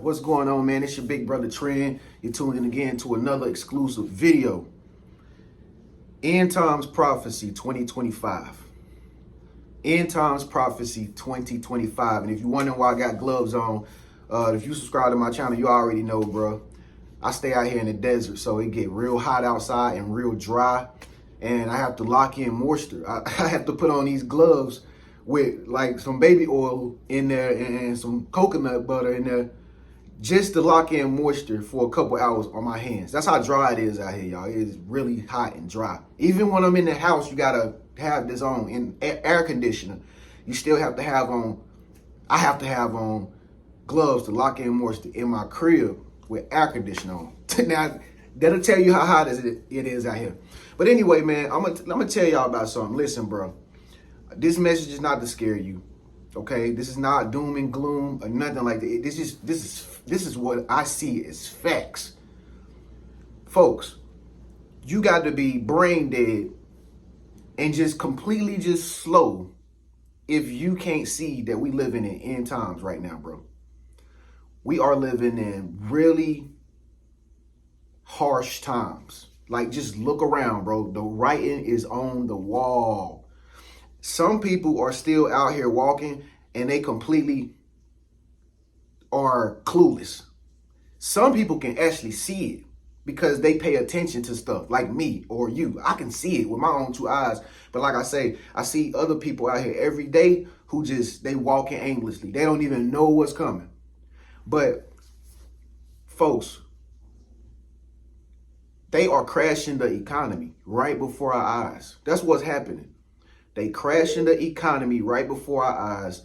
What's going on, man? It's your big brother Tren. You're tuning in again to another exclusive video. End Times Prophecy 2025. End Times Prophecy 2025. And if you're wondering why I got gloves on, if you subscribe to my channel, you already know, bro. I stay out here in the desert, so it get real hot outside and real dry. And I have to lock in moisture. I have to put on these gloves with like some baby oil in there and some coconut butter in there just to lock in moisture for a couple hours on my hands. That's how dry it is out here, y'all. It is really hot and dry. Even when I'm in the house, you gotta have this on in air conditioner. You still have to have on, I have to have on gloves to lock in moisture in my crib with air conditioner on. Now, that'll tell you how hot it is out here. But anyway, man, I'm gonna tell y'all about something. Listen, bro. This message is not to scare you, okay? This is not doom and gloom or nothing like that. This is what I see as facts. Folks, you got to be brain dead and just completely just slow if you can't see that we living in end times right now, bro. We are living in really harsh times. Like, just look around, bro. The writing is on the wall. Some people are still out here walking and they completely are clueless. Some people can actually see it because they pay attention to stuff like me or you. I can see it with my own two eyes. But like I say, I see other people out here every day who they walking aimlessly. They don't even know what's coming. But folks, they are crashing the economy right before our eyes. That's what's happening. They crashing the economy right before our eyes,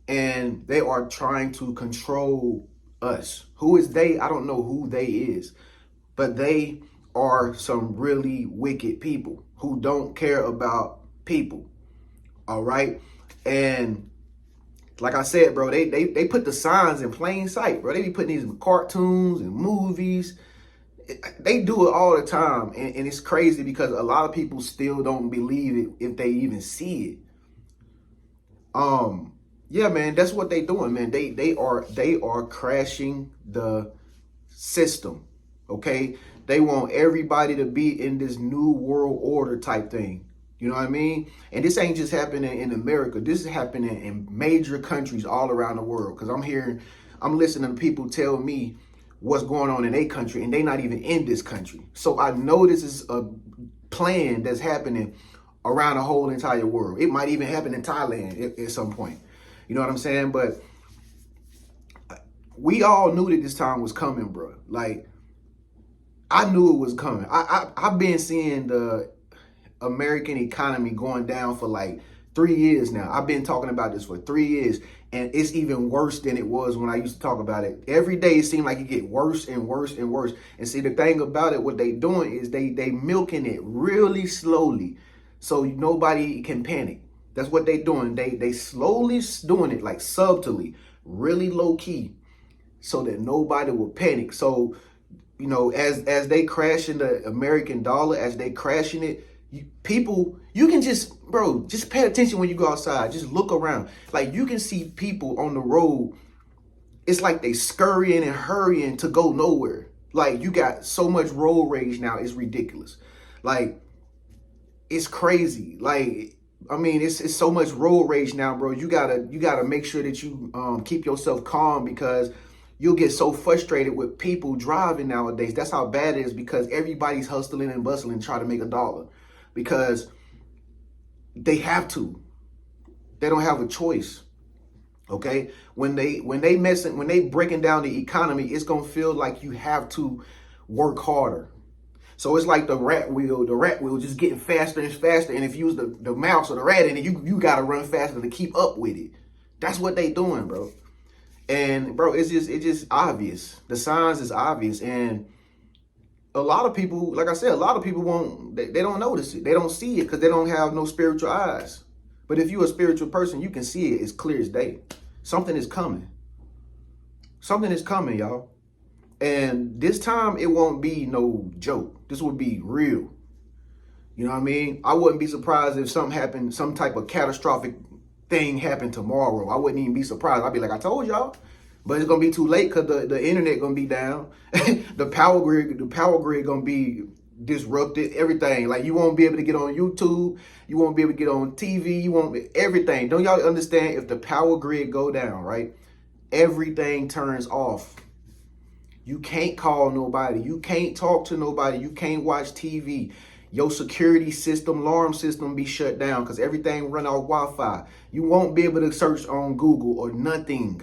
and they are trying to control us. Who is they? I don't know who they is, but they are some really wicked people who don't care about people. All right. And like I said, bro, they put the signs in plain sight, bro. They be putting these in cartoons and movies. They do it all the time, and it's crazy because a lot of people still don't believe it if they even see it. Yeah, man, that's what they doing, man. They are crashing the system. Okay, they want everybody to be in this new world order type thing. You know what I mean? And this ain't just happening in America. This is happening in major countries all around the world. Because I'm listening to people tell me what's going on in their country, and they not even in this country. So I know this is a plan that's happening around the whole entire world. It might even happen in Thailand at some point. You know what I'm saying? But we all knew that this time was coming, bro. Like, I knew it was coming. I've been seeing the American economy going down for like 3 years now. I've been talking about this for 3 years, and it's even worse than it was when I used to talk about it. Every day it seemed like it get worse and worse and worse. And see, the thing about it, what they doing is they milking it really slowly so nobody can panic. That's what they doing. They slowly doing it, like subtly, really low key, so that nobody will panic. So, you know, as they crashing the American dollar, as they crashing it, you can just, bro, just pay attention when you go outside. Just look around. Like, you can see people on the road. It's like they scurrying and hurrying to go nowhere. Like, you got so much road rage now. It's ridiculous. Like, it's crazy. Like, I mean, it's so much road rage now, bro. You gotta make sure that you keep yourself calm, because you'll get so frustrated with people driving nowadays. That's how bad it is, because everybody's hustling and bustling, trying to make a dollar. Because they have to. They don't have a choice. Okay? When they breaking down the economy, it's gonna feel like you have to work harder. So it's like the rat wheel just getting faster and faster. And if you use the mouse or the rat in it, you gotta run faster to keep up with it. That's what they doing, bro. And bro, it's just obvious. The signs is obvious. And a lot of people, like I said, a lot of people they don't notice it. They don't see it because they don't have no spiritual eyes. But if you're a spiritual person, you can see it. It's clear as day. Something is coming. Something is coming, y'all. And this time, it won't be no joke. This would be real. You know what I mean? I wouldn't be surprised if something happened, some type of catastrophic thing happened tomorrow. I wouldn't even be surprised. I'd be like, I told y'all. But it's gonna be too late because the internet gonna be down. the power grid gonna be disrupted. Everything. Like you won't be able to get on YouTube. You won't be able to get on TV. You won't be everything. Don't y'all understand? If the power grid go down, right? Everything turns off. You can't call nobody. You can't talk to nobody. You can't watch TV. Your security system, alarm system be shut down because everything run off Wi-Fi. You won't be able to search on Google or nothing.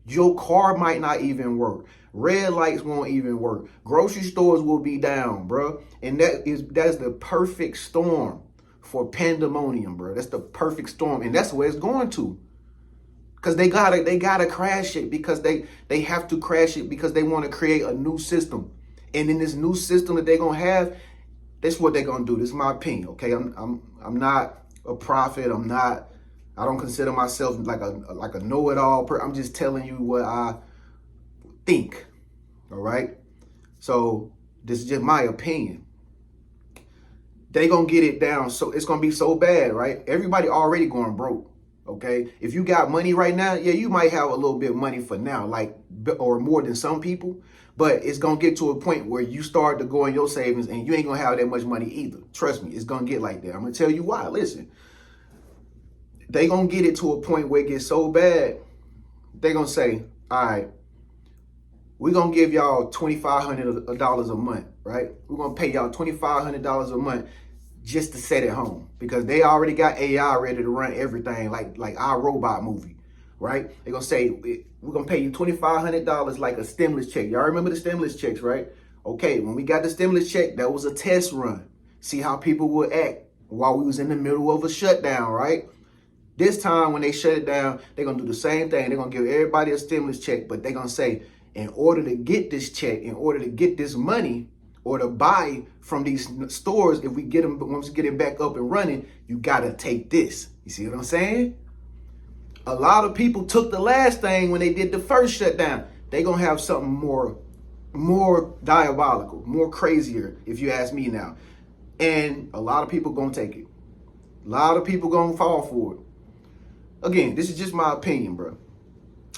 Your car might not even work. Red lights won't even work. Grocery stores will be down, bro. And that's the perfect storm for pandemonium, bro. That's the perfect storm. And that's where it's going to. Because they gotta crash it because they have to crash it because they want to create a new system. And in this new system that they're gonna have, that's what they're gonna do. This is my opinion, okay? I'm not a prophet. I don't consider myself like a know-it-all. I'm just telling you what I think. All right. So this is just my opinion. They gonna get it down. So it's gonna be so bad, right? Everybody already going broke. Okay. If you got money right now, yeah, you might have a little bit of money for now, like, or more than some people. But it's gonna get to a point where you start to go in your savings and you ain't gonna have that much money either. Trust me, it's gonna get like that. I'm gonna tell you why. Listen. They gonna get it to a point where it gets so bad, they gonna say, all right, we're gonna give y'all $2,500 a month, right? We're gonna pay y'all $2,500 a month just to sit at home because they already got AI ready to run everything like our robot movie, right? They're gonna say, we're gonna pay you $2,500 like a stimulus check. Y'all remember the stimulus checks, right? Okay, when we got the stimulus check, that was a test run. See how people would act while we was in the middle of a shutdown, right? This time when they shut it down, they're going to do the same thing. They're going to give everybody a stimulus check, but they're going to say, in order to get this check, in order to get this money, or to buy from these stores, if we get them, once we get it back up and running, you got to take this. You see what I'm saying? A lot of people took the last thing when they did the first shutdown. They're going to have something more diabolical, more crazier, if you ask me now. And a lot of people going to take it. A lot of people going to fall for it. Again, this is just my opinion, bro.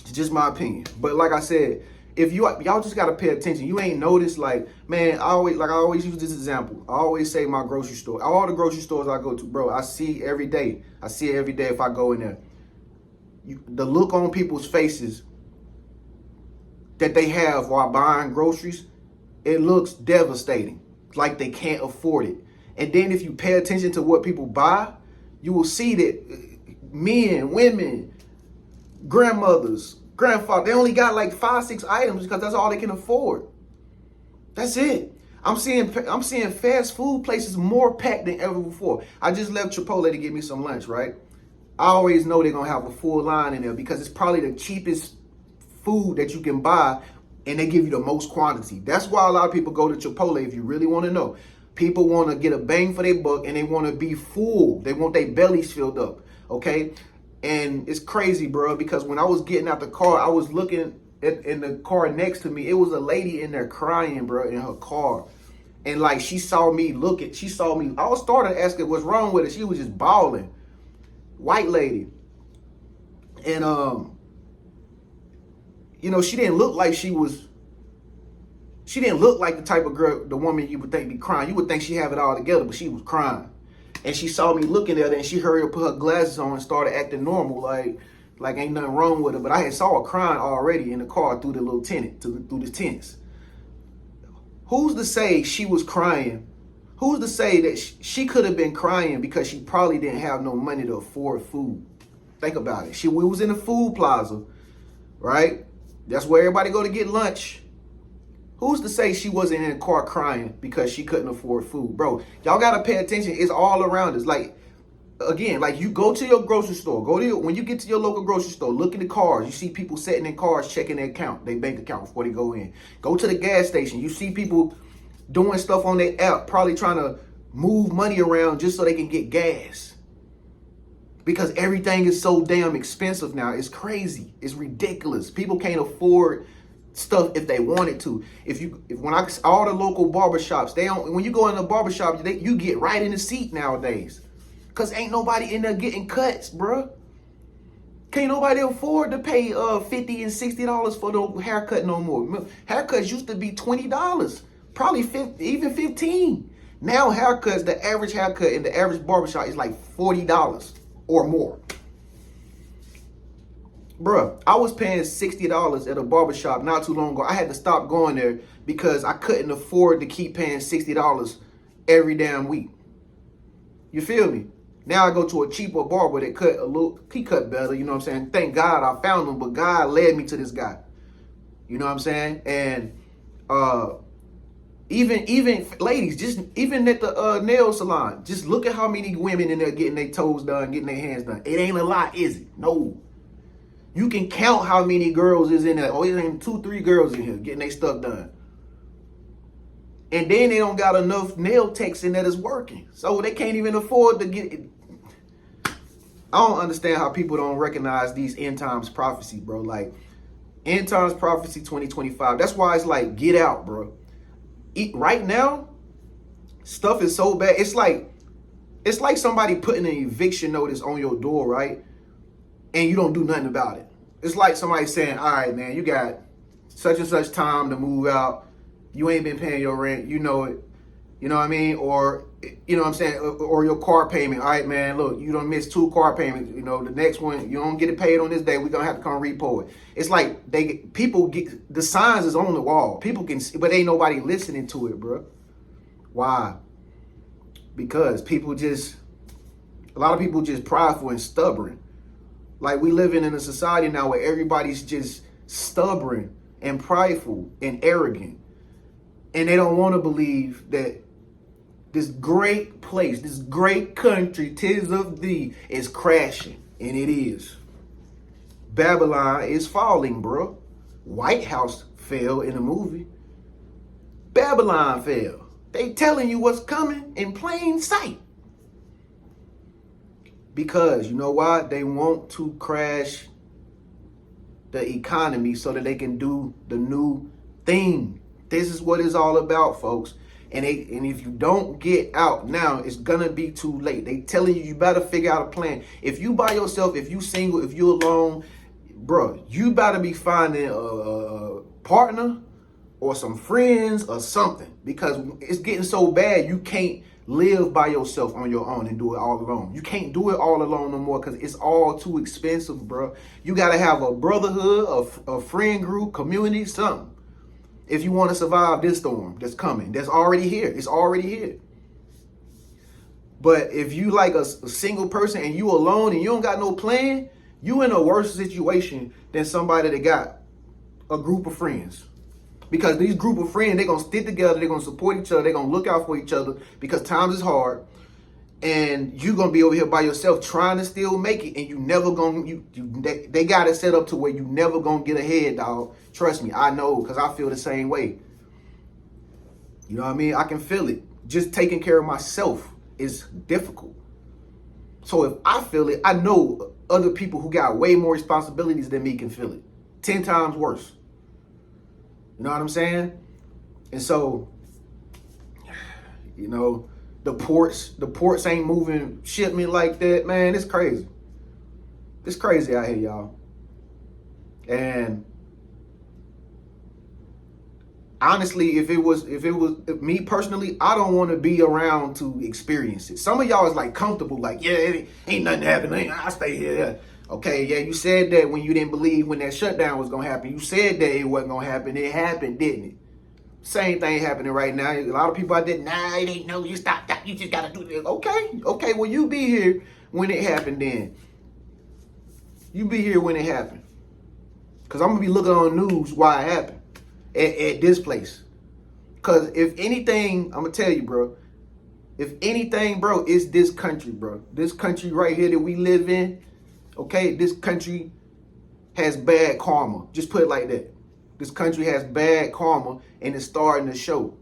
It's just my opinion. But like I said, if y'all just gotta pay attention. You ain't noticed, like, man, I always use this example. I always say my grocery store. All the grocery stores I go to, bro, I see every day. I see it every day if I go in there. The look on people's faces that they have while buying groceries, it looks devastating. Like they can't afford it. And then if you pay attention to what people buy, you will see that men, women, grandmothers, grandfathers, they only got like 5-6 items because that's all they can afford. That's it. I'm seeing fast food places more packed than ever before. I just left Chipotle to get me some lunch, right? I always know they're gonna have a full line in there because it's probably the cheapest food that you can buy and they give you the most quantity. That's why a lot of people go to Chipotle if you really want to know. People want to get a bang for their buck and they want to be full. They want their bellies filled up. Okay, and it's crazy, bro, because when I was getting out the car, I was looking in the car next to me. It was a lady in there crying, bro, in her car. And like she saw me. I was starting asking what's wrong with her. She was just bawling. White lady. And she didn't look like she didn't look like the type of girl, the woman you would think be crying. You would think she have it all together, but she was crying. And she saw me looking at her and she hurried up, put her glasses on and started acting normal, like ain't nothing wrong with her. But I had saw her crying already in the car through the little through the tents. Who's to say she was crying? Who's to say that she could have been crying because she probably didn't have no money to afford food? Think about it. We was in a food plaza, right? That's where everybody go to get lunch. Who's to say she wasn't in the car crying because she couldn't afford food? Bro, y'all got to pay attention. It's all around us. Like, again, like you go to your grocery store. When you get to your local grocery store, look in the cars. You see people sitting in cars checking their bank account before they go in. Go to the gas station. You see people doing stuff on their app, probably trying to move money around just so they can get gas. Because everything is so damn expensive now. It's crazy. It's ridiculous. People can't afford stuff if they wanted to. All the local barbershops, when you go in the barbershop, you get right in the seat nowadays. Cause ain't nobody in there getting cuts, bruh. Can't nobody afford to pay $50 and $60 for no haircut no more. Haircuts used to be $20, probably 50, even 15. Now haircuts, the average haircut in the average barbershop is like $40 or more. Bruh, I was paying $60 at a barbershop not too long ago. I had to stop going there because I couldn't afford to keep paying $60 every damn week. You feel me? Now I go to a cheaper barber that he cut better, you know what I'm saying? Thank God I found him, but God led me to this guy. You know what I'm saying? And even ladies, just even at the nail salon, just look at how many women in there getting their toes done, getting their hands done. It ain't a lot, is it? No. You can count how many girls is in there. Oh, it ain't 2-3 girls in here getting their stuff done. And then they don't got enough nail techs in there that's working. So they can't even afford to get it. I don't understand how people don't recognize these end times prophecy, bro. Like, end times prophecy 2025. That's why it's like, get out, bro. Right now, stuff is so bad. It's like somebody putting an eviction notice on your door, right? And you don't do nothing about it. It's like somebody saying, all right, man, you got such and such time to move out. You ain't been paying your rent. You know it. You know what I mean? Or, you know what I'm saying? Or your car payment. All right, man, look, you done missed 2 car payments. You know, the next one, you don't get it paid on this day. We're going to have to come repo it. It's like people get, the signs is on the wall. People can see, but ain't nobody listening to it, bro. Why? Because a lot of people just prideful and stubborn. Like, we living in a society now where everybody's just stubborn and prideful and arrogant. And they don't want to believe that this great place, this great country, 'tis of thee, is crashing. And it is. Babylon is falling, bro. White House fell in a movie. Babylon fell. They telling you what's coming in plain sight. Because, you know why? They want to crash the economy so that they can do the new thing. This is what it's all about, folks. And if you don't get out now, it's gonna be too late. They telling you better figure out a plan. If you by yourself, if you single, if you alone, bro, you better be finding a partner or some friends or something, because it's getting so bad you can't live by yourself on your own and do it all alone. You can't do it all alone no more because it's all too expensive, bro. You gotta have a brotherhood, a friend group, community, something. If you want to survive this storm that's coming, that's already here. It's already here. But if you like a single person and you alone and you don't got no plan, you in a worse situation than somebody that got a group of friends. Because these group of friends, they're going to stick together. They're going to support each other. They're going to look out for each other because times is hard. And you're going to be over here by yourself trying to still make it. And you never going to, they got it set up to where you never going to get ahead, dog. Trust me, I know, because I feel the same way. You know what I mean? I can feel it. Just taking care of myself is difficult. So if I feel it, I know other people who got way more responsibilities than me can feel it. 10 times worse. You know what I'm saying? And so, you know, the ports ain't moving shipment like that, man. It's crazy. It's crazy out here, y'all. And honestly, if it was me personally, I don't want to be around to experience it. Some of y'all is like comfortable, like, yeah, it ain't nothing happening. I stay here. Okay, yeah, you said that when you didn't believe when that shutdown was gonna happen. You said that it wasn't gonna happen. It happened, didn't it? Same thing happening right now. A lot of people out there, nah, it ain't no, you stop that. You just gotta do this. Okay, well, you be here when it happened then. You be here when it happened. Because I'm gonna be looking on the news why it happened at this place. Because if anything, I'm gonna tell you, bro, if anything, bro, it's this country, bro. This country right here that we live in, okay, this country has bad karma. Just put it like that. This country has bad karma and it's starting to show.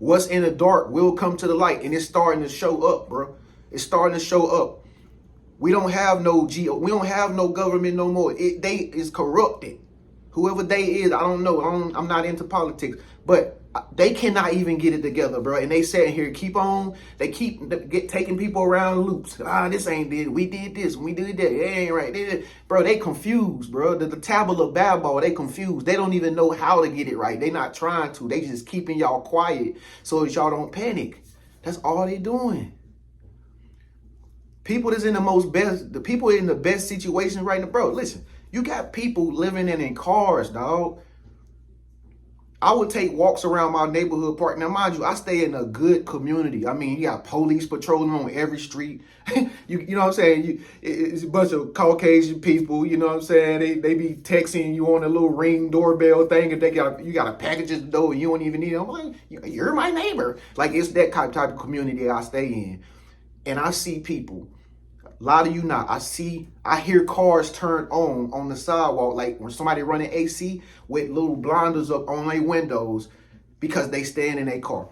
What's in the dark will come to the light, and it's starting to show up, bro. It's starting to show up. We don't have no we don't have no government no more. They is corrupted. Whoever they is, I don't know. I'm not into politics, but They cannot even get it together, bro. And they sitting here, they keep taking people around loops. This ain't did. We did this. We did that. It ain't right. Bro, they confused, bro. The tabula babble, they confused. They don't even know how to get it right. They not trying to. They just keeping y'all quiet so that y'all don't panic. That's all they doing. People that's in the people in the best situation right now, bro. Listen, you got people living in cars, dog. I would take walks around my neighborhood park. Now, mind you, I stay in a good community. I mean, you got police patrolling on every street. you know what I'm saying? It's a bunch of Caucasian people, you know what I'm saying? They be texting you on a little Ring doorbell thing, and you got a package at the door and you don't even need it. I'm like, you're my neighbor. Like, it's that type of community I stay in. And I see people, a lot of you not. I hear cars turn on the sidewalk, like when somebody running AC with little blinders up on their windows because they stand in a car.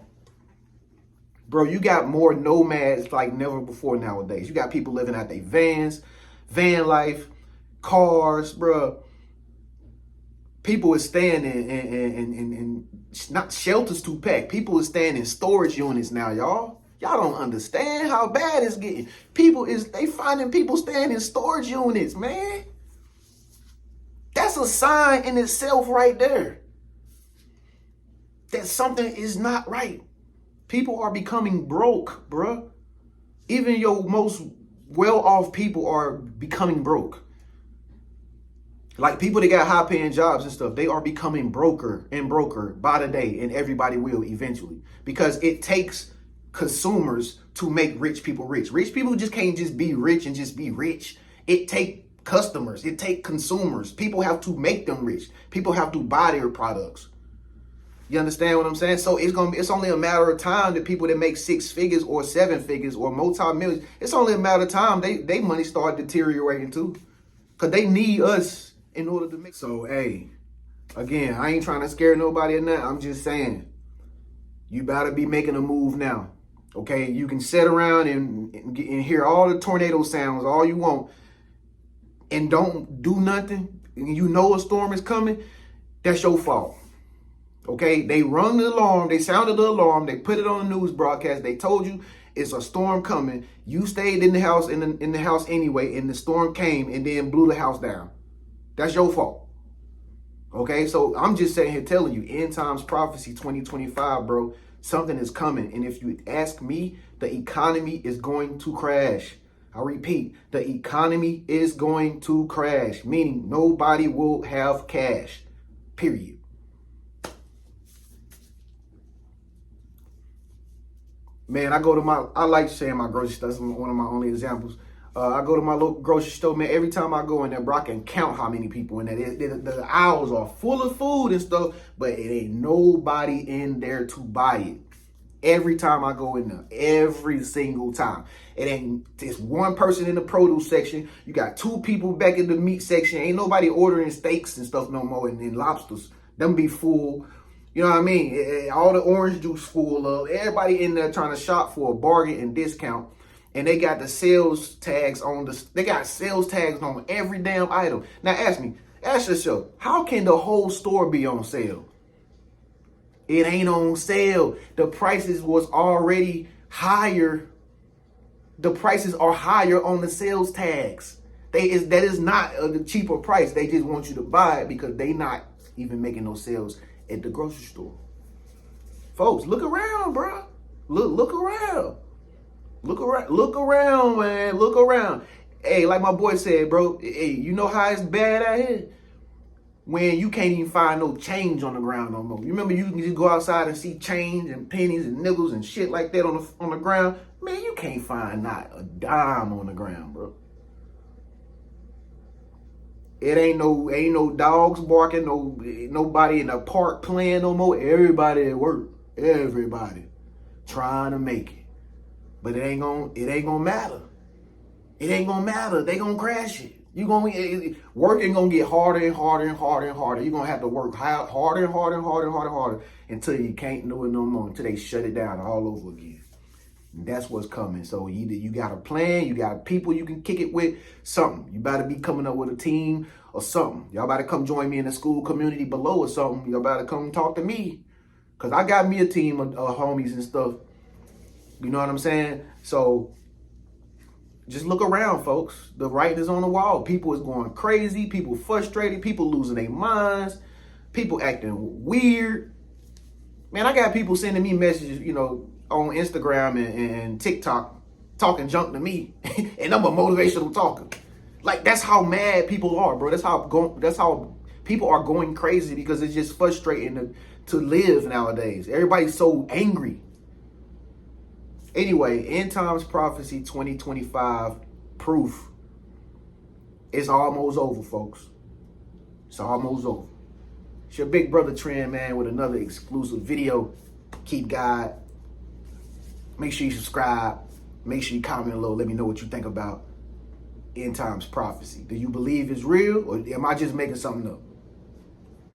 Bro, you got more nomads like never before nowadays. You got people living at their vans, van life, cars, bro. People is staying in not shelters too packed. People is staying in storage units now, y'all. Y'all don't understand how bad it's getting. They finding people staying in storage units, man. That's a sign in itself right there that something is not right. People are becoming broke, bruh. Even your most well-off people are becoming broke. Like people that got high-paying jobs and stuff, they are becoming broker by the day, and everybody will eventually. Because it takes consumers to make rich people rich. Rich people just can't just be rich and just be rich. It take customers. It take consumers. People have to make them rich. People have to buy their products. You understand what I'm saying? So it's only a matter of time that people that make 6 figures or 7 figures or multi-millions, it's only a matter of time they money start deteriorating too. Because they need us in order to make. So, hey, again, I ain't trying to scare nobody or nothing. I'm just saying, you better be making a move now. Okay, you can sit around and hear all the tornado sounds all you want and don't do nothing. And you know a storm is coming. That's your fault. Okay, they rung the alarm. They sounded the alarm. They put it on the news broadcast. They told you it's a storm coming. You stayed in the house in the house anyway, and the storm came and then blew the house down. That's your fault. Okay, so I'm just sitting here telling you, End Times Prophecy 2025, bro. Something is coming. And if you ask me, the economy is going to crash. I repeat, the economy is going to crash, meaning nobody will have cash, period. Man, I like saying my grocery store. That's one of my only examples. I go to my local grocery store, man. Every time I go in there, bro, I can count how many people in there. The aisles are full of food and stuff, but it ain't nobody in there to buy it. Every time I go in there, every single time. It ain't just one person in the produce section. You got 2 people back in the meat section. Ain't nobody ordering steaks and stuff no more and lobsters. Them be full. You know what I mean? All the orange juice full of. Everybody in there trying to shop for a bargain and discount. And they got the sales tags on every damn item. Now ask yourself, how can the whole store be on sale? It ain't on sale. The prices was already higher. The prices are higher on the sales tags. That is not a cheaper price. They just want you to buy it because they not even making no sales at the grocery store. Folks, look around, bro. Look around. Look around, man. Look around. Hey, like my boy said, bro, hey, you know how it's bad out here? When you can't even find no change on the ground no more. You remember you can just go outside and see change and pennies and nickels and shit like that on the ground? Man, you can't find not a dime on the ground, bro. It ain't no dogs barking, nobody in the park playing no more. Everybody at work. Everybody trying to make it. But it ain't gonna matter. It ain't gonna matter. They gonna crash it. Work ain't gonna get harder and harder and harder and harder. You're gonna have to work harder and harder and harder and harder and harder until you can't do it no more, until they shut it down all over again. And that's what's coming. So either you got a plan, you got people you can kick it with, something. You better be coming up with a team or something. Y'all better come join me in the school community below or something. Y'all better come talk to me. Because I got me a team of homies and stuff. You know what I'm saying? So just look around, folks. The writing is on the wall. People is going crazy. People frustrated. People losing their minds. People acting weird. Man, I got people sending me messages, on Instagram and TikTok, talking junk to me, and I'm a motivational talker. Like, that's how mad people are, bro. That's how people are going crazy, because it's just frustrating to live nowadays. Everybody's so angry. Anyway, End Times Prophecy 2025 proof. It's almost over, folks. It's almost over. It's your big brother Tren, man, with another exclusive video. Keep God. Make sure you subscribe. Make sure you comment below. Let me know what you think about End Times Prophecy. Do you believe it's real, or am I just making something up?